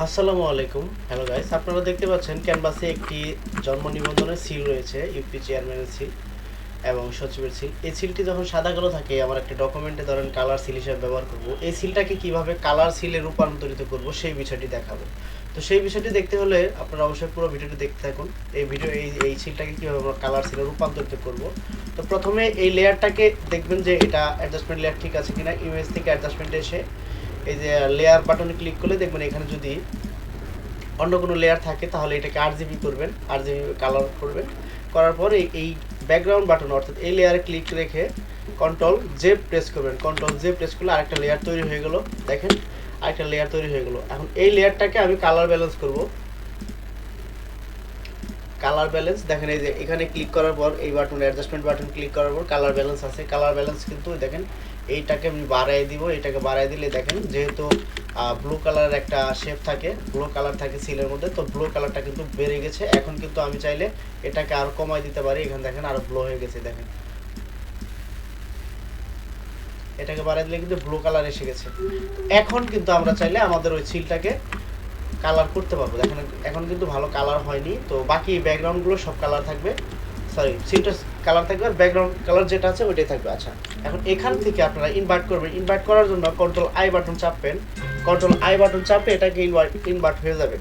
আসসালামু আলাইকুম। Hello guys, আপনারা দেখতে পাচ্ছেন ক্যানভাসে একটি জন্ম নিবন্ধনের সিল রয়েছে, ইউপি চেয়ারম্যানের সিল এবং সচিবের সিল। এই সিলটি যখন সাদা কালো থাকে, আমার একটা ডকুমেন্টে ধরেন কালার সিল হিসেবে ব্যবহার করব। এই সিলটাকে কিভাবে কালার সিলে রূপান্তরিত করব সেই বিষয়টি দেখাবো। তো সেই বিষয়টি দেখতে হলে আপনারা অবশ্যই পুরো ভিডিওটি দেখতে থাকুন। এই সিলটাকে কিভাবে আমরা কালার সিলে রূপান্তরিত করব। তো প্রথমে এই লেয়ারটাকে দেখবেন যে এটা অ্যাডজাস্টমেন্ট লেয়ার ঠিক আছে কিনা। ইমেজ থেকে অ্যাডজাস্টমেন্টে এসে এই যে লেয়ার বাটনে ক্লিক করলে দেখবেন এখানে যদি অন্য কোনো লেয়ার থাকে তাহলে এটাকে আরজিবি করবেন, আরজিবি কালার করবেন। করার পর এই ব্যাকগ্রাউন্ড বাটন অর্থাৎ এই লেয়ারে ক্লিক রেখে কন্ট্রোল জে প্রেস করবেন। কন্ট্রোল জে প্রেস করলে আরেকটা লেয়ার তৈরি হয়ে গেল। দেখেন আরেকটা লেয়ার তৈরি হয়ে গেল। এখন এই লেয়ারটাকে আমি কালার ব্যালেন্স করব। কালার ব্যালেন্স দেখেন, এই যে এখানে ক্লিক করার পর এই বাটন অ্যাডজাস্টমেন্ট বাটন ক্লিক করার পর কালার ব্যালেন্স আছে। কালার ব্যালেন্স কিন্তু দেখেন এইটাকে আমি বাড়াই দিব। এটাকে বাড়াই দিলে দেখেন যেহেতু ব্লু কালারের একটা শেপ থাকে, ব্লু কালার থাকে সিলের মধ্যে, তো ব্লু কালারটা কিন্তু বেড়ে গেছে। এখন কিন্তু আমি চাইলে এটাকে আরো কমাই দিতে পারি। এখানে দেখেন আরো ব্লু হয়ে গেছে। দেখেন এটাকে বাড়াই দিলে কিন্তু ব্লু কালার এসে গেছে। এখন কিন্তু আমরা চাইলে আমাদের ওই সিলটাকে কালার করতে পারবো। দেখেন এখন কিন্তু ভালো কালার হয়নি, তো বাকি ব্যাকগ্রাউন্ডগুলো সব কালার থাকবে। সরি, সিলটা কালার থাকবে আর ব্যাকগ্রাউন্ড কালার যেটা আছে ওইটাই থাকবে। আচ্ছা, এখন এখান থেকে আপনারা ইনভার্ট করবেন। ইনভার্ট করার জন্য কন্ট্রোল আই বাটন চাপবেন। কন্ট্রোল আই বাটন চাপে এটাকে ইনভার্ট হয়ে যাবে।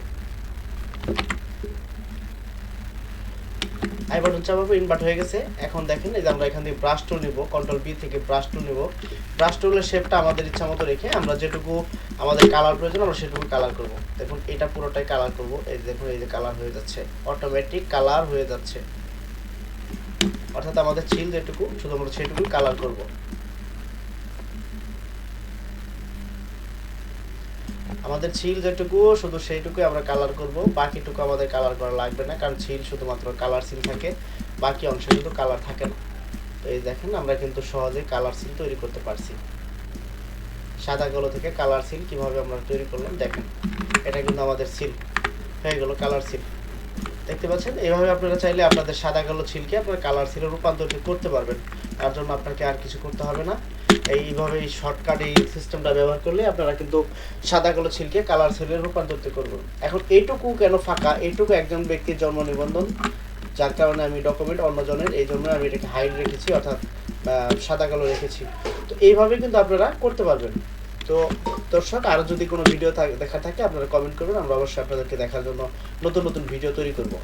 আই বাটন চাপাবো, ইনভার্ট হয়ে গেছে। এখন দেখেন এই যে আমরা এখান থেকে ব্রাশ টুল নিব, কন্ট্রোল বি থেকে ব্রাশ টুল নিব। ব্রাশ টুলের শেপটা আমাদের ইচ্ছা মতো রেখে আমরা যেটুকু আমাদের কালার প্রয়োজন আমরা সেটুকু কালার করব। দেখুন এটা পুরোটাই কালার করব। এই দেখুন এই যে কালার হয়ে যাচ্ছে, অটোমেটিক কালার হয়ে যাচ্ছে। অর্থাৎ আমাদের চিল যেটুকু শুধু আমরা সেটুকু কালার করব। আমাদের ছিল যেটুকু শুধু সেইটুকুই আমরা কালার করব, বাকিটুকু আমাদের কালার করা লাগবে না, কারণ ছিল শুধুমাত্র কালার সিল থাকে, বাকি অংশে কিন্তু কালার থাকে না। তো এই দেখেন আমরা কিন্তু সহজে কালার সিল তৈরি করতে পারছি। সাদা কালো থেকে কালার সিল কিভাবে আমরা তৈরি করলাম দেখেন, এটা কিন্তু আমাদের সিল হয়ে গেল, কালার সিল। দেখতে পাচ্ছেন এইভাবে আপনারা চাইলে আপনাদের সাদা কালো সিলকে আপনারা কালার সিলে রূপান্তরিত করতে পারবেন। তার জন্য আপনাকে আর কিছু করতে হবে না। এইভাবে এই শর্টকাট এই সিস্টেমটা ব্যবহার করলে আপনারা কিন্তু সাদা কালো সিলকে কালার সিলে রূপান্তরিত করবেন। এখন এইটুকু কেন ফাঁকা, এইটুকু একজন ব্যক্তির জন্ম নিবন্ধন, যার কারণে আমি ডকুমেন্ট অন্যজনের, এই জন্য আমি এটাকে হাইড রেখেছি, অর্থাৎ সাদা কালো রেখেছি। তো এইভাবে কিন্তু আপনারা করতে পারবেন। তো দর্শক, আরও যদি কোনো ভিডিও দেখার থাকে আপনারা কমেন্ট করবেন, আমরা অবশ্যই আপনাদেরকে দেখার জন্য নতুন নতুন ভিডিও তৈরি করব।